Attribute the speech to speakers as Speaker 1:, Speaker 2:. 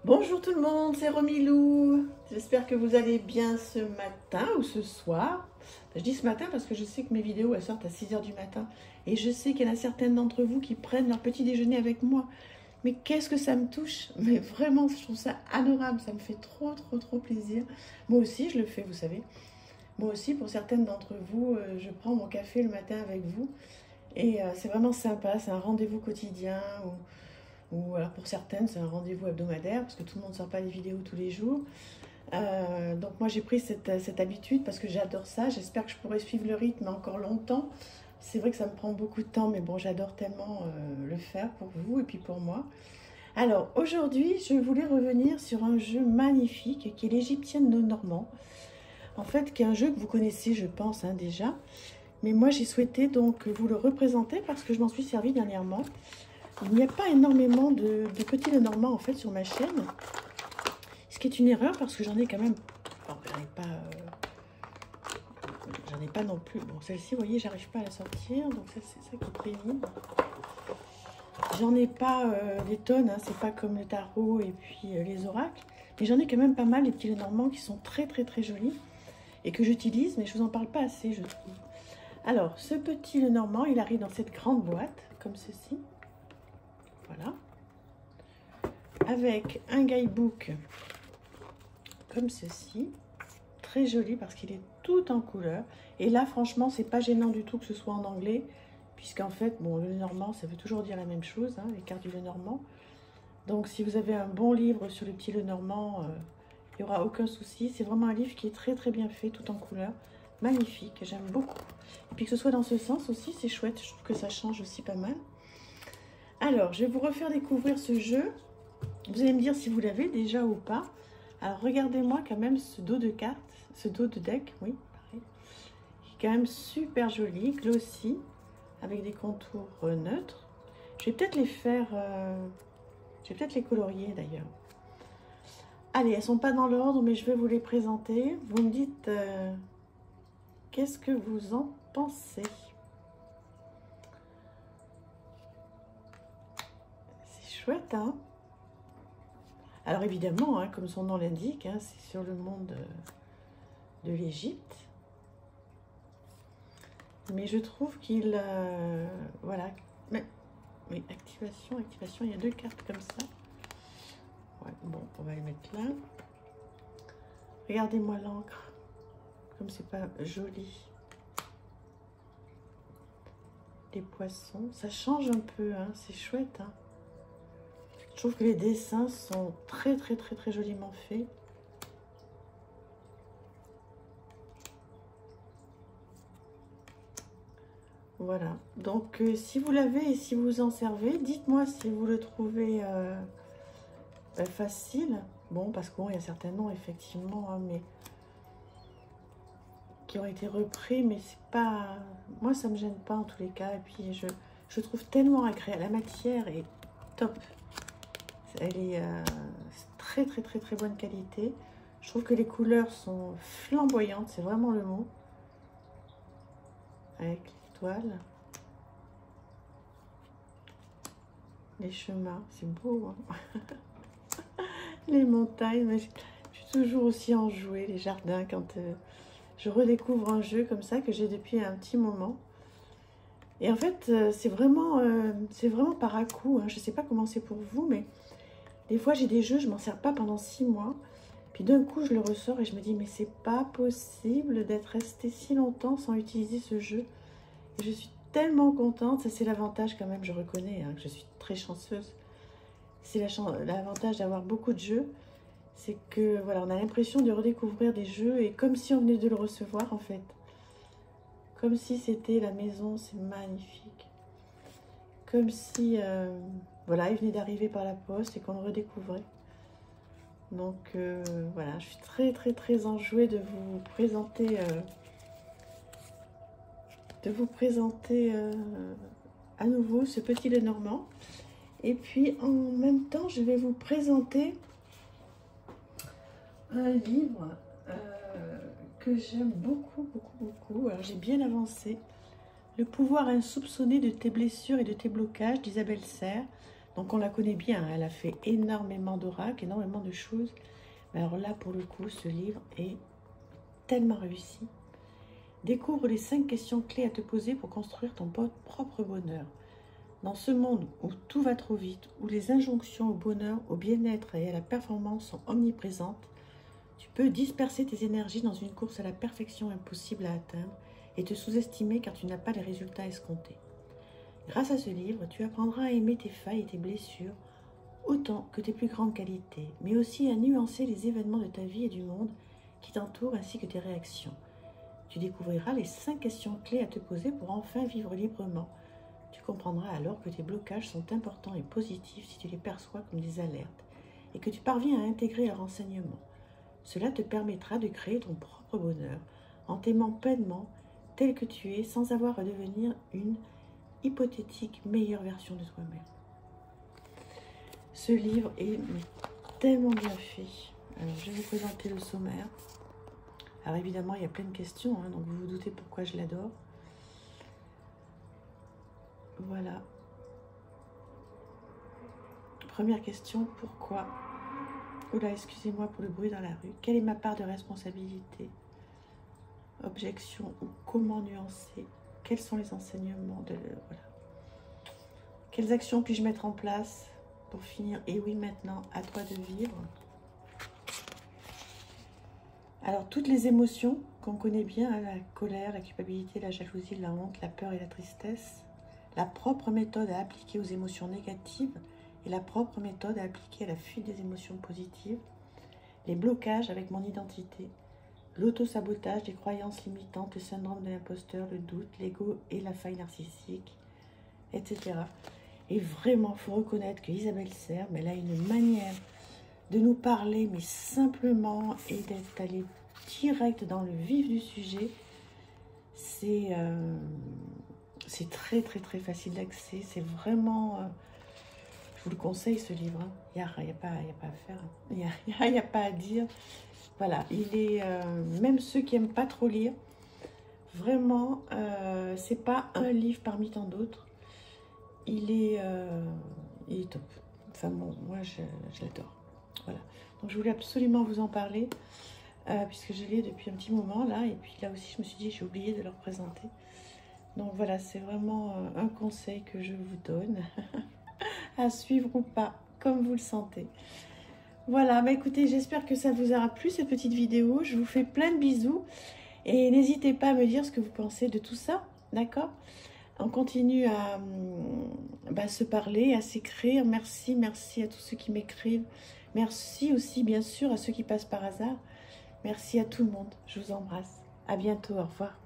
Speaker 1: Bonjour tout le monde, c'est Romilou. J'espère que vous allez bien ce matin ou ce soir. Je dis ce matin parce que je sais que mes vidéos elles sortent à 6 h du matin. Et je sais qu'il y en a certaines d'entre vous qui prennent leur petit déjeuner avec moi. Mais qu'est-ce que ça me touche? Mais vraiment, je trouve ça adorable. Ça me fait trop plaisir. Moi aussi, je le fais, vous savez. Moi aussi, pour certaines d'entre vous, je prends mon café le matin avec vous. Et c'est vraiment sympa, c'est un rendez-vous quotidien. Ou alors pour certaines, c'est un rendez-vous hebdomadaire, parce que tout le monde ne sort pas les vidéos tous les jours. Donc moi j'ai pris cette habitude parce que j'adore ça. J'espère que je pourrai suivre le rythme encore longtemps. C'est vrai que ça me prend beaucoup de temps, mais bon, j'adore tellement le faire pour vous et puis pour moi. Alors aujourd'hui, je voulais revenir sur un jeu magnifique qui est l'Égyptienne de Normand. En fait, qui est un jeu que vous connaissez, je pense, hein, déjà. Mais moi j'ai souhaité donc vous le représenter parce que je m'en suis servi dernièrement. Il n'y a pas énormément de petits Lenormand en fait sur ma chaîne. Ce qui est une erreur parce que j'en ai quand même... Bon, j'en ai pas non plus. Bon, celle-ci, vous voyez, j'arrive pas à la sortir. Donc ça, c'est ça qui est pénible. J'en ai pas des tonnes. Hein, c'est pas comme le tarot et puis les oracles. Mais j'en ai quand même pas mal, les petits Lenormand qui sont très jolis. Et que j'utilise, mais je vous en parle pas assez, je trouve. Alors, ce petit Lenormand, il arrive dans cette grande boîte, comme ceci. Voilà. Avec un guidebook comme ceci. Très joli parce qu'il est tout en couleur. Et là, franchement, c'est pas gênant du tout que ce soit en anglais. Puisqu'en fait, bon, le Lenormand, ça veut toujours dire la même chose, hein, les cartes du Lenormand. Donc, si vous avez un bon livre sur le petit Lenormand, il n'y aura aucun souci. C'est vraiment un livre qui est très bien fait, tout en couleur. Magnifique, j'aime beaucoup. Et puis que ce soit dans ce sens aussi, c'est chouette. Je trouve que ça change aussi pas mal. Alors, je vais vous refaire découvrir ce jeu. Vous allez me dire si vous l'avez déjà ou pas. Alors, regardez-moi quand même ce dos de carte, ce dos de deck, oui, pareil. Qui est quand même super joli, glossy, avec des contours neutres. Je vais peut-être les faire, je vais peut-être les colorier d'ailleurs. Allez, elles sont pas dans l'ordre, mais je vais vous les présenter. Vous me dites qu'est-ce que vous en pensez? C'est chouette, hein? Alors évidemment, hein, comme son nom l'indique, hein, c'est sur le monde de l'Égypte. Mais je trouve qu'il... voilà. Mais activation, il y a deux cartes comme ça. Ouais, bon, on va les mettre là. Regardez-moi l'encre. Comme c'est pas joli. Les poissons, ça change un peu, hein, c'est chouette, hein. Je trouve que les dessins sont très joliment faits. Voilà. Donc, si vous l'avez et si vous en servez, dites-moi si vous le trouvez facile. Bon, parce qu'il y a certains noms, effectivement, hein, mais qui ont été repris, mais c'est pas... Moi, ça me gêne pas en tous les cas. Et puis, je trouve tellement agréable. La matière est top. Elle est très bonne qualité. Je trouve que les couleurs sont flamboyantes, c'est vraiment le mot. Avec l'étoile. Les chemins, c'est beau. Hein. Les montagnes, mais je suis toujours aussi enjouée. Les jardins, quand je redécouvre un jeu comme ça que j'ai depuis un petit moment. Et en fait, c'est vraiment par à-coup. Hein. Je ne sais pas comment c'est pour vous, mais... Des fois, j'ai des jeux, je m'en sers pas pendant 6 mois. Puis d'un coup, je le ressors et je me dis, mais c'est pas possible d'être resté si longtemps sans utiliser ce jeu. Et je suis tellement contente. Ça, c'est l'avantage quand même, je reconnais, hein, que je suis très chanceuse. C'est l'avantage d'avoir beaucoup de jeux. C'est que, voilà, on a l'impression de redécouvrir des jeux et comme si on venait de le recevoir, en fait. Comme si c'était la maison, c'est magnifique. Comme si... voilà, il venait d'arriver par la poste et qu'on le redécouvrait. Donc voilà, je suis très enjouée de vous présenter, à nouveau ce petit Lenormand. Et puis en même temps, je vais vous présenter un livre que j'aime beaucoup. Alors j'ai bien avancé. Le pouvoir insoupçonné de tes blessures et de tes blocages d'Isabelle Serres. Donc on la connaît bien, hein. Elle a fait énormément d'oracles, énormément de choses. Mais alors là, pour le coup, ce livre est tellement réussi. Découvre les 5 questions clés à te poser pour construire ton propre bonheur. Dans ce monde où tout va trop vite, où les injonctions au bonheur, au bien-être et à la performance sont omniprésentes, tu peux disperser tes énergies dans une course à la perfection impossible à atteindre et te sous-estimer car tu n'as pas les résultats escomptés. Grâce à ce livre, tu apprendras à aimer tes failles et tes blessures autant que tes plus grandes qualités, mais aussi à nuancer les événements de ta vie et du monde qui t'entourent ainsi que tes réactions. Tu découvriras les 5 questions clés à te poser pour enfin vivre librement. Tu comprendras alors que tes blocages sont importants et positifs si tu les perçois comme des alertes et que tu parviens à intégrer leurs enseignements. Cela te permettra de créer ton propre bonheur en t'aimant pleinement tel que tu es sans avoir à devenir une hypothétique meilleure version de toi-même. Ce livre est tellement bien fait. Alors, je vais vous présenter le sommaire. Alors évidemment, il y a plein de questions, hein, donc vous vous doutez pourquoi je l'adore. Voilà. Première question, pourquoi? Oula, excusez-moi pour le bruit dans la rue. Quelle est ma part de responsabilité? Objection ou comment nuancer? Quels sont les enseignements de... Voilà. Quelles actions puis-je mettre en place pour finir? Et oui, maintenant, à toi de vivre. Alors, toutes les émotions qu'on connaît bien, hein, la colère, la culpabilité, la jalousie, la honte, la peur et la tristesse, la propre méthode à appliquer aux émotions négatives et la propre méthode à appliquer à la fuite des émotions positives, les blocages avec mon identité, l'auto-sabotage, les croyances limitantes, le syndrome de l'imposteur, le doute, l'ego et la faille narcissique, etc. Et vraiment, il faut reconnaître qu'Isabelle Serres, elle a une manière de nous parler, mais simplement, et d'être allée direct dans le vif du sujet. C'est très, très, très facile d'accès. C'est vraiment... je vous le conseille, ce livre. Hein. Il n'y a pas à faire. Il n'y a pas à dire. Voilà, il est... même ceux qui n'aiment pas trop lire, vraiment, c'est pas un livre parmi tant d'autres. Il est top. Enfin, bon, moi, je l'adore. Voilà. Donc, je voulais absolument vous en parler, puisque je l'ai depuis un petit moment, là. Et puis, là aussi, je me suis dit, j'ai oublié de le représenter. Donc, voilà, c'est vraiment un conseil que je vous donne, à suivre ou pas, comme vous le sentez. Voilà, bah écoutez, j'espère que ça vous aura plu, cette petite vidéo. Je vous fais plein de bisous. Et n'hésitez pas à me dire ce que vous pensez de tout ça, d'accord? On continue à se parler, à s'écrire. Merci, merci à tous ceux qui m'écrivent. Merci aussi, bien sûr, à ceux qui passent par hasard. Merci à tout le monde. Je vous embrasse. À bientôt. Au revoir.